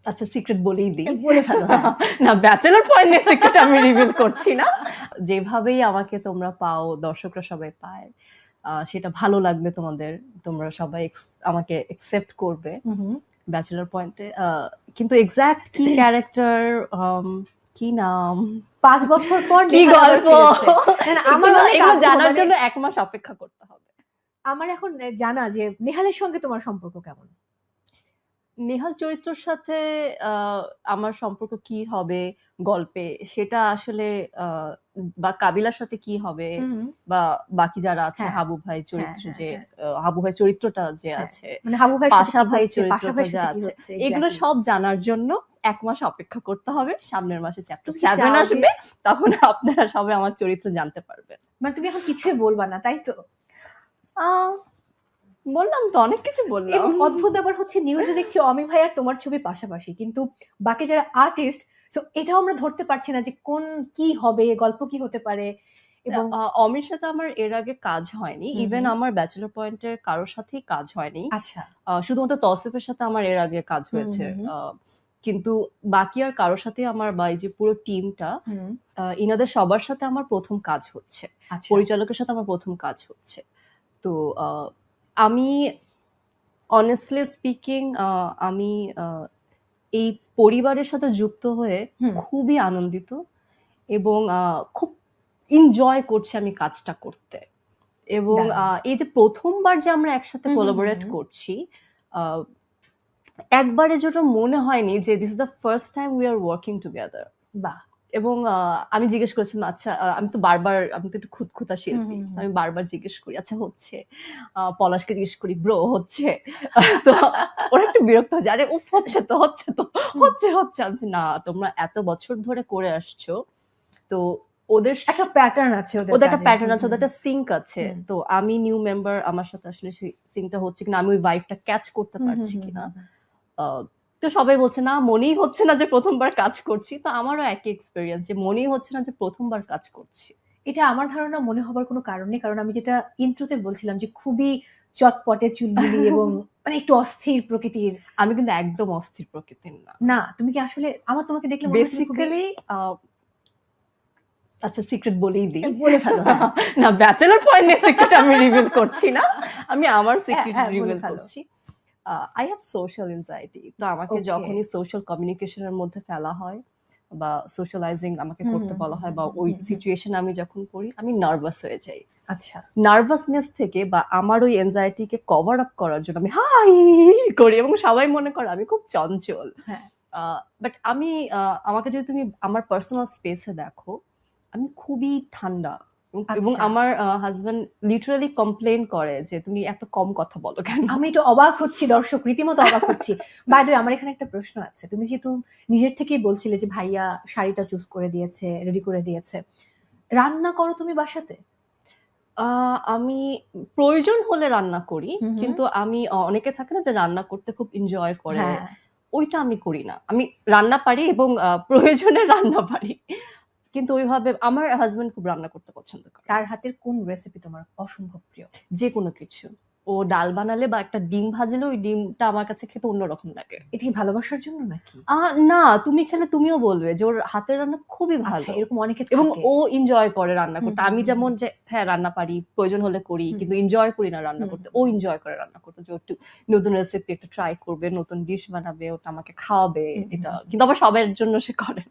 আচ্ছা, সিক্রেট বলেই দিই। বলে ফেলো। না, ব্যাচেলর পয়েন্ট এর সিক্রেট আমি রিভিল করছি না। যেভাবেই আমাকে তোমরা পাও, দর্শকরা সবাই পায়, সেটা ভালো লাগবে তোমাদের। তোমরা সবাই আমাকে অ্যাকসেপ্ট করবে ব্যাচেলর পয়েন্টে। কিন্তু এক্সাক্ট কি ক্যারেক্টার, কি নাম, 5 বছর পর কি নেহাল আবার গল্প, ফিরেছে। না, আমার অনেক এগুলো আগ্রহ, জানার মানে জন্য 1 মাস অপেক্ষা করতে হবে। আমার এখন জানা যে নেহালের সঙ্গে তোমার সম্পর্ক কেমন? নেহাল চরিত্রের সাথে আমার সম্পর্ক কি হবে গল্পে, সেটা আসলে বা কাবিলার সাথে কি হবে, বা বাকি যারা আছে, হ্যাঁ, হাবু ভাই হ্যাঁ, চরিত্রে হ্যাঁ, যে হ্যাঁ। হাবু ভাই চরিত্রটা যে হ্যাঁ, আছে, মানে হাবু ভাইয়ের সাথে পাশা কি ভাই হচ্ছে, পাশা চরিত্রটা ভাইয়ের যে সাথে কি আছে, হচ্ছে, এগুলো এক্স্যাক্টলি। সব জানার জন্য 1 মাস অপেক্ষা করতে হবে। সামনের মাসে চ্যাপ্টার তুমি কি 7 চাও যে, আসবে, তখন আপনারা সবাই আমার চরিত্র জানতে পারবেন। মানে তুমি এখন কিছুই বলবা না, তাই তো? আহ, বললাম তো, অনেক কিছু বললাম। এবং অদ্ভুত ব্যাপার হচ্ছে, নিউজে দেখছি অমি ভাই আর তোমার ছবি পাশাপাশি, কিন্তু বাকি যারা আর্টিস্ট, সো এটাও আমরা ধরতে পারছি না যে কোন কি হবে, গল্প কি হতে পারে। এবং অমির সাথে আমার এর আগে কাজ হয়নি, ইভেন আমার ব্যাচেলর পয়েন্টের কারোর সাথেই কাজ হয়নি। আচ্ছা, শুধুমাত্র তৌসিফের সাথে আমার এর আগে কাজ হয়েছে। কিন্তু বাকি আর কারোর সাথে আমার, বা এই যে পুরো টিমটা, ইনাদের সবার সাথে আমার প্রথম কাজ হচ্ছে, আচ্ছা, পরিচালকের সাথে আমার প্রথম কাজ হচ্ছে। তো আমি অনেস্টলি স্পিকিং, আমি এই পরিবারের সাথে যুক্ত হয়ে খুবই আনন্দিত, এবং খুব এনজয় করছি আমি কাজটা করতে। এবং এই যে প্রথমবার যে আমরা একসাথে কোলাবোরেট করছি, একবারের জন্য মনে হয়নি যে this is the first time we are working together. বাহ। এবং আমি জিজ্ঞেস করেছিলাম, আচ্ছা, আমি তো একটু খুঁতখুঁতা শিল্পী, আমি বারবার জিজ্ঞেস করি, আচ্ছা হচ্ছে, পলাশকে জিজ্ঞেস করি, ব্রো হচ্ছে? তো ওরা একটু বিরক্ত হচ্ছে, আরে উফ, হচ্ছে তো হচ্ছে তো হচ্ছে হচ্ছে। আমি বলছি, না, তোমরা এত বছর ধরে করে আসছো, তো ওদের একটা প্যাটার্ন আছে, ওদের একটা প্যাটার্ন আছে, ওদের একটা সিঙ্ক আছে। তো আমি নিউ মেম্বার, আমার সাথে আসলে সেই সিঙ্কটা হচ্ছে কিনা, আমি ওই ভাইবটা ক্যাচ করতে পারছি কিনা। তো সবাই বলছে, না, মনেই হচ্ছে না যে প্রথমবার কাজ করছি। তো আমারও একই এক্সপেরিয়েন্স, যে মনেই হচ্ছে না যে প্রথমবার কাজ করছি। এটা আমার ধারণা মনে হবার কোনো কারণ নেই, কারণ আমি যেটা ইন্ট্রোতে বলছিলাম যে খুবই চটপটে চুলগুলি এবং মানে একটু অস্থির প্রকৃতির। আমি কিন্তু একদম অস্থির প্রকৃতির না। না, তুমি কি আসলে, আমার তোমাকে দেখলে মনে হয় তুমি খুবই, বেসিক্যালি, আচ্ছা, সিক্রেট বলেই দিই। বলে ফেলো। না, ব্যাচেলর পয়েন্ট এর সিক্রেট আমি রিভিল করছি না, আমি আমার সিক্রেট হ্যাঁ, বলে রিভিল ফেলো। করছি। I have social anxiety. তো আমাকে ওকে। যখনই সোশ্যাল কমিউনিকেশনের মধ্যে ফেলা হয়, বা সোশ্যালাইজিং আমাকে করতে বলা হয়, বা ওই সিচুয়েশন আমি যখন পড়ি, আমি নার্ভাস হয়ে যাই। আচ্ছা, নার্ভাসনেস থেকে, বা আমার ওই এনজাইটিকে কভার আপ করার জন্য আমি হাই করি, এবং সবাই মনে করে আমি খুব চঞ্চল। হ্যাঁ, বাট আমি, আমাকে যদি তুমি আমার পার্সোনাল স্পেসে দেখো, আমি খুবই ঠান্ডা, এবং আচ্ছা। আমার হাজবেন্ড লিটারালি কমপ্লেন করে যে তুমি এত কম কথা বলো কেন। আমি একটু অবাক হচ্ছি, দর্শক রীতিমতো অবাক হচ্ছি। বাই দ্য ওয়ে, আমার এখানে একটা প্রশ্ন আছে। তুমি যেহেতু নিজের থেকেই বলছিলে যে ভাইয়া শাড়িটা চুজ করে দিয়েছে, রেডি করে দিয়েছে, রান্না করো তুমি বাসাতে? আমি প্রয়োজন হলে রান্না করি, কিন্তু আমি, অনেকে থাকে না যে রান্না করতে খুব এনজয় করে, হ্যাঁ। ওইটা আমি করি না। আমি রান্না পারি, এবং প্রয়োজনে রান্না পারি, কিন্তু ওইভাবে আমার হাজবেন্ড খুব রান্না করতে পছন্দ করে। তার হাতের কোন রেসিপি তোমার অসম্ভব প্রিয়? যে কোনো কিছু, ও ডাল বানালে বা একটা ডিম ভাজলে, ওই ডিমটা আমার কাছে খেতে অন্যরকম লাগে। এটা কি ভালোবাসার জন্য নাকি? না, তুমি খেলে তুমিও বলবে যে ওর হাতের রান্না খুবই আচ্ছা, ভালো, এরকম অনেকে এবং থাকে। ও এনজয় করে রান্না করতে। আমি যেমন যে হ্যাঁ রান্না পারি, প্রয়োজন হলে করি, কিন্তু এনজয় করি না রান্না করতে। ও এনজয় করে রান্না করতে, যে একটু নতুন রেসিপি একটু ট্রাই করবে, নতুন ডিশ বানাবে, ওটা আমাকে খাওয়াবে, এটা কিন্তু আবার সবার জন্য সে করে না।